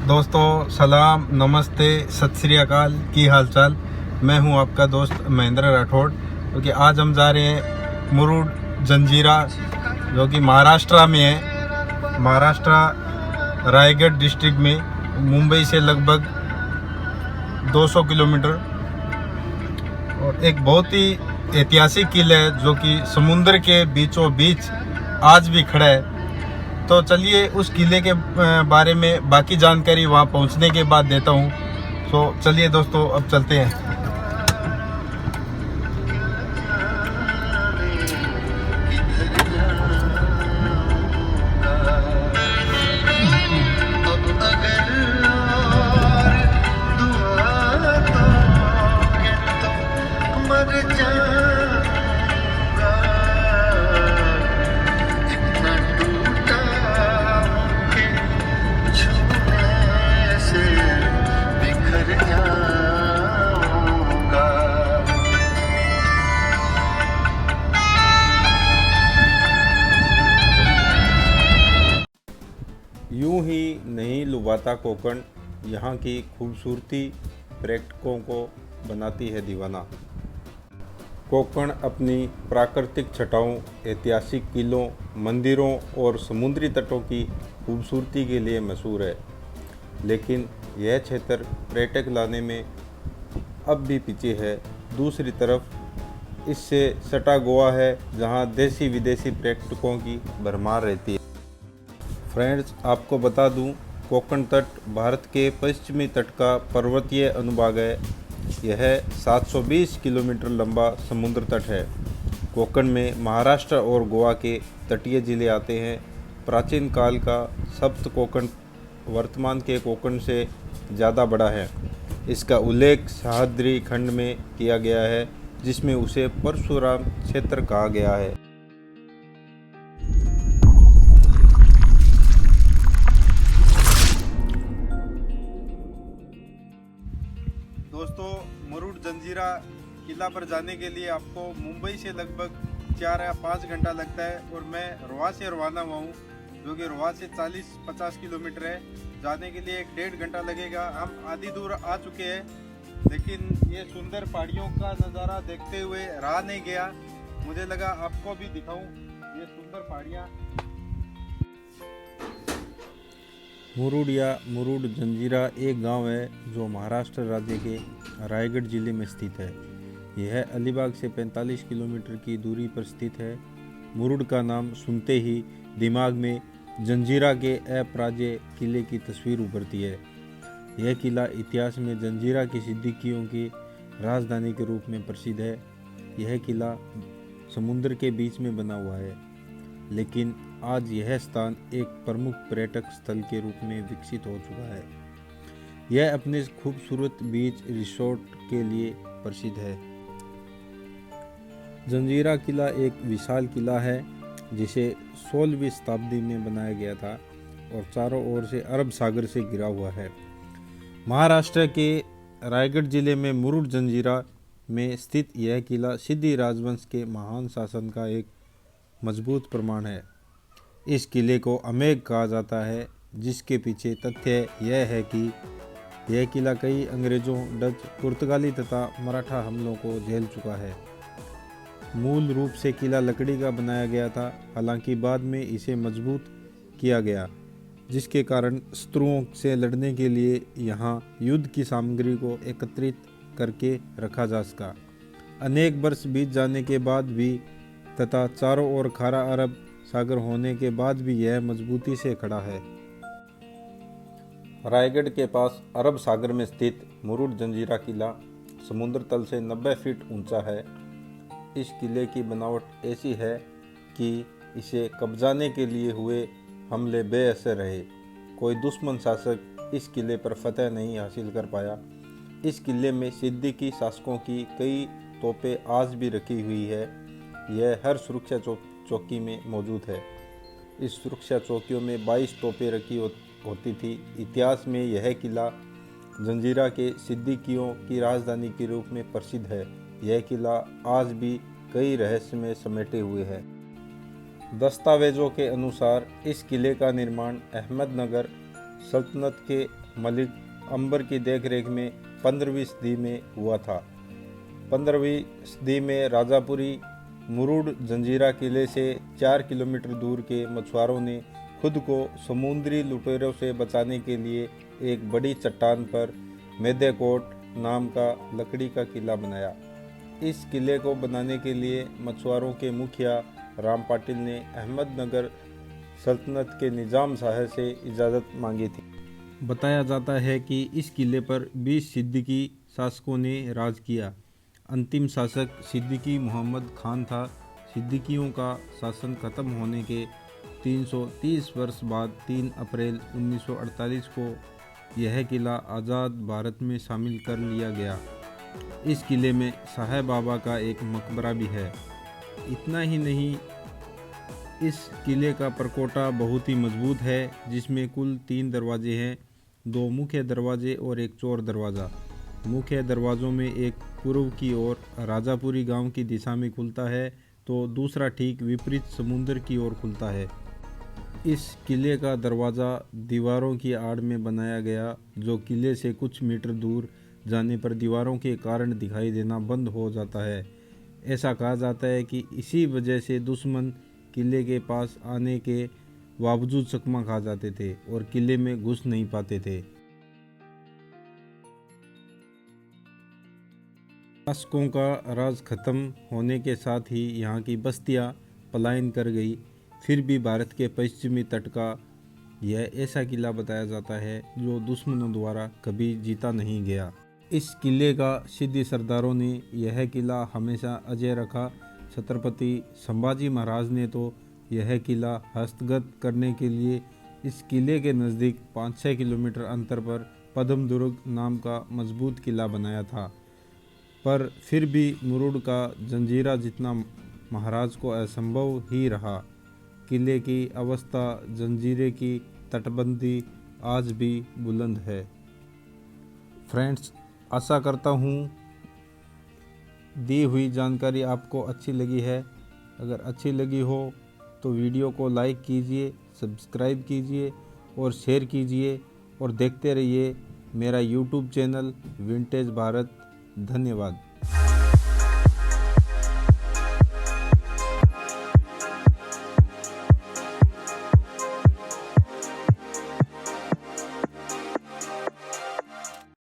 दोस्तों सलाम नमस्ते सत श्री अकाल की हाल चाल। मैं हूं आपका दोस्त महेंद्र राठौड़। क्योंकि आज हम जा रहे हैं मुरुड जंजीरा, जो कि महाराष्ट्र में है। महाराष्ट्र रायगढ़ डिस्ट्रिक्ट में, मुंबई से लगभग 200 किलोमीटर। और एक बहुत ही ऐतिहासिक किला है जो कि समुद्र के बीचों बीच आज भी खड़ा है। तो चलिए उस किले के बारे में बाकी जानकारी वहाँ पहुँचने के बाद देता हूँ। तो चलिए दोस्तों अब चलते हैं। यूं ही नहीं लुभाता कोकण, यहाँ की खूबसूरती पर्यटकों को बनाती है दीवाना। कोकण अपनी प्राकृतिक छटाओं, ऐतिहासिक किलों, मंदिरों और समुद्री तटों की खूबसूरती के लिए मशहूर है। लेकिन यह क्षेत्र पर्यटक लाने में अब भी पीछे है। दूसरी तरफ इससे सटा गोवा है, जहाँ देसी विदेशी पर्यटकों की भरमार रहती है। फ्रेंड्स, आपको बता दूं, कोकण तट भारत के पश्चिमी तट का पर्वतीय अनुभाग है। यह 720 किलोमीटर लंबा समुद्र तट है। कोकण में महाराष्ट्र और गोवा के तटीय जिले आते हैं। प्राचीन काल का सप्त कोकण वर्तमान के कोकण से ज़्यादा बड़ा है। इसका उल्लेख सह्याद्री खंड में किया गया है, जिसमें उसे परशुराम क्षेत्र कहा गया है। दोस्तों, मुरुड जंजीरा किला पर जाने के लिए आपको मुंबई से लगभग 4 या 5 घंटा लगता है। और मैं रोहा से रवाना हुआ हूँ, जो कि रोहा से 40-50 किलोमीटर है। जाने के लिए 1-1.5 घंटा लगेगा। हम आधी दूर आ चुके हैं, लेकिन ये सुंदर पहाड़ियों का नज़ारा देखते हुए रहा नहीं गया। मुझे लगा आपको भी दिखाऊं ये सुंदर पहाड़ियाँ। मुरुड या मुरुड जंजीरा एक गांव है जो महाराष्ट्र राज्य के रायगढ़ जिले में स्थित है। यह अलीबाग से 45 किलोमीटर की दूरी पर स्थित है। मुरुड का नाम सुनते ही दिमाग में जंजीरा के अपराजेय किले की तस्वीर उभरती है। यह किला इतिहास में जंजीरा की सिद्दीकियों की राजधानी के रूप में प्रसिद्ध है। यह किला समुद्र के बीच में बना हुआ है, लेकिन आज यह स्थान एक प्रमुख पर्यटक स्थल के रूप में विकसित हो चुका है। यह अपने खूबसूरत बीच रिसोर्ट के लिए प्रसिद्ध है। जंजीरा किला एक विशाल किला है, जिसे 16वीं शताब्दी में बनाया गया था और चारों ओर से अरब सागर से घिरा हुआ है। महाराष्ट्र के रायगढ़ जिले में मुरुड जंजीरा में स्थित यह किला सिद्धि राजवंश के महान शासन का एक मजबूत प्रमाण है। इस किले को अमेर कहा जाता है, जिसके पीछे तथ्य यह है कि यह किला कई अंग्रेज़ों, डच, पुर्तगाली तथा मराठा हमलों को झेल चुका है। मूल रूप से किला लकड़ी का बनाया गया था, हालांकि बाद में इसे मजबूत किया गया, जिसके कारण शत्रुओं से लड़ने के लिए यहाँ युद्ध की सामग्री को एकत्रित करके रखा जा सका। अनेक वर्ष बीत जाने के बाद भी तथा चारों ओर खारा अरब सागर होने के बाद भी यह मजबूती से खड़ा है। रायगढ़ के पास अरब सागर में स्थित मुरुड जंजीरा किला समुद्र तल से 90 फीट ऊंचा है। इस किले की बनावट ऐसी है कि इसे कब्जाने के लिए हुए हमले बेअसर रहे। कोई दुश्मन शासक इस किले पर फतह नहीं हासिल कर पाया। इस किले में सिद्दीकी शासकों की कई तोपें आज भी रखी हुई है। यह हर सुरक्षा चौकी में मौजूद है। इस सुरक्षा चौकियों में 22 तोपें रखी होती थी। इतिहास में यह किला जंजीरा के सिद्दीकियों की राजधानी के रूप में प्रसिद्ध है। यह किला आज भी कई रहस्य में समेटे हुए है। दस्तावेजों के अनुसार इस किले का निर्माण अहमदनगर सल्तनत के मलिक अंबर की देखरेख में 15वीं सदी में हुआ था। 15वीं सदी में राजापुरी मुरुड जंजीरा किले से 4 किलोमीटर दूर के मछुआरों ने खुद को समुद्री लुटेरों से बचाने के लिए एक बड़ी चट्टान पर मेदेकोट नाम का लकड़ी का किला बनाया। इस किले को बनाने के लिए मछुआरों के मुखिया राम पाटिल ने अहमदनगर सल्तनत के निजाम शाह से इजाज़त मांगी थी। बताया जाता है कि इस किले पर 20 सिद्दीकी शासकों ने राज किया। अंतिम शासक सिद्दीकी मोहम्मद खान था। सिद्दीकियों का शासन खत्म होने के 330 वर्ष बाद 3 अप्रैल 1948 को यह किला आज़ाद भारत में शामिल कर लिया गया। इस किले में साहेब बाबा का एक मकबरा भी है। इतना ही नहीं, इस किले का परकोटा बहुत ही मजबूत है, जिसमें कुल 3 दरवाजे हैं, 2 मुख्य दरवाजे और एक चोर दरवाज़ा। मुख्य दरवाज़ों में एक पूर्व की ओर राजापुरी गांव की दिशा में खुलता है, तो दूसरा ठीक विपरीत समुद्र की ओर खुलता है। इस किले का दरवाज़ा दीवारों की आड़ में बनाया गया, जो किले से कुछ मीटर दूर जाने पर दीवारों के कारण दिखाई देना बंद हो जाता है। ऐसा कहा जाता है कि इसी वजह से दुश्मन किले के पास आने के बावजूद चकमा खा जाते थे और किले में घुस नहीं पाते थे। शासकों का राज खत्म होने के साथ ही यहाँ की बस्तियाँ पलायन कर गई। फिर भी भारत के पश्चिमी तट का यह ऐसा किला बताया जाता है जो दुश्मनों द्वारा कभी जीता नहीं गया। इस किले का सिद्दी सरदारों ने यह किला हमेशा अजय रखा। छत्रपति संभाजी महाराज ने तो यह किला हस्तगत करने के लिए इस किले के नज़दीक 5-6 किलोमीटर अंतर पर पद्म दुर्ग नाम का मजबूत किला बनाया था। पर फिर भी मुरुड का जंजीरा जितना महाराज को असंभव ही रहा। किले की अवस्था, जंजीरे की तटबंदी आज भी बुलंद है। फ्रेंड्स, आशा करता हूँ दी हुई जानकारी आपको अच्छी लगी है। अगर अच्छी लगी हो तो वीडियो को लाइक कीजिए, सब्सक्राइब कीजिए और शेयर कीजिए और देखते रहिए मेरा यूट्यूब चैनल विंटेज भारत। धन्यवाद।